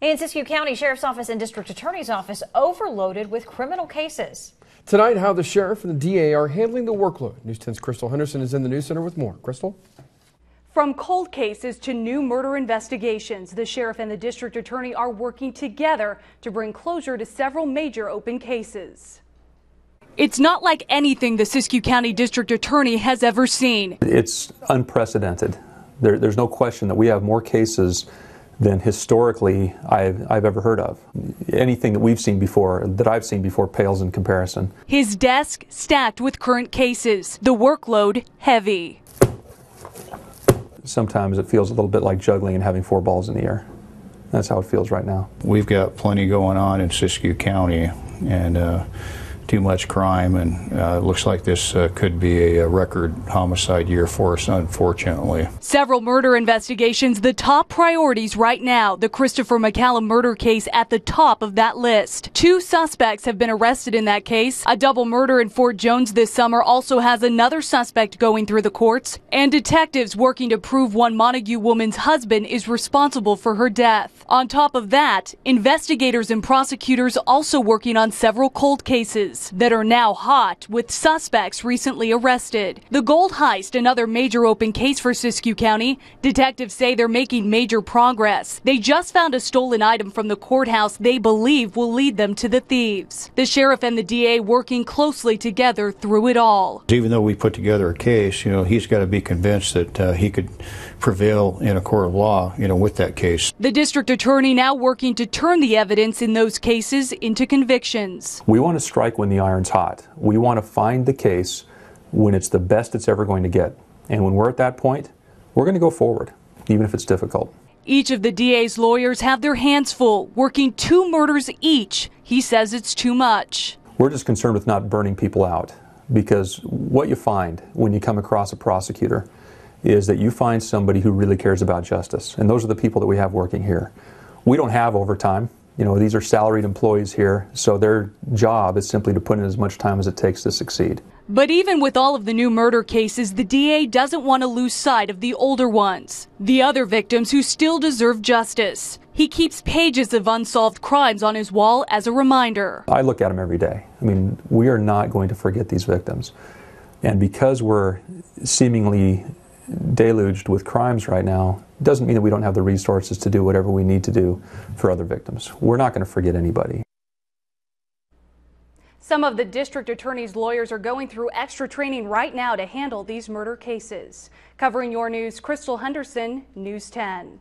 In Siskiyou County Sheriff's Office and District Attorney's Office overloaded with criminal cases. Tonight, how the sheriff and the DA are handling the workload. News 10's Crystal Henderson is in the news center with more. Crystal? From cold cases to new murder investigations, the sheriff and the district attorney are working together to bring closure to several major open cases. It's not like anything the Siskiyou County district attorney has ever seen. It's unprecedented. There's no question that we have more cases than historically I've ever heard of. Anything that we've seen before, that I've seen before, pales in comparison. His desk stacked with current cases, the workload heavy. Sometimes it feels a little bit like juggling and having 4 balls in the air. That's how it feels right now. We've got plenty going on in Siskiyou County, and too much crime, and it looks like this could be a record homicide year for us, unfortunately. Several murder investigations, the top priorities right now. The Christopher MacCallum murder case at the top of that list. 2 suspects have been arrested in that case. A double murder in Fort Jones this summer also has another suspect going through the courts, and detectives working to prove one Montague woman's husband is responsible for her death. On top of that, investigators and prosecutors also working on several cold cases that are now hot, with suspects recently arrested. The gold heist, another major open case for Siskiyou County. Detectives say they're making major progress. They just found a stolen item from the courthouse they believe will lead them to the thieves. The sheriff and the DA working closely together through it all. Even though we put together a case, he's got to be convinced that he could prevail in a court of law, with that case. The district attorney now working to turn the evidence in those cases into convictions. We want to strike when the iron's hot. We want to find the case when it's the best it's ever going to get. And when we're at that point, we're going to go forward, even if it's difficult. Each of the DA's lawyers have their hands full, working 2 murders each. He says it's too much. We're just concerned with not burning people out, because what you find when you come across a prosecutor is that you find somebody who really cares about justice. And those are the people that we have working here. We don't have overtime. These are salaried employees here, so their job is simply to put in as much time as it takes to succeed. But even with all of the new murder cases, the DA doesn't want to lose sight of the older ones, the other victims who still deserve justice. He keeps pages of unsolved crimes on his wall as a reminder. I look at them every day. We are not going to forget these victims. And because we're seemingly deluged with crimes right now, doesn't mean that we don't have the resources to do whatever we need to do for other victims. We're not going to forget anybody. Some of the district attorney's lawyers are going through extra training right now to handle these murder cases. Covering your news, Crystal Henderson, News 10.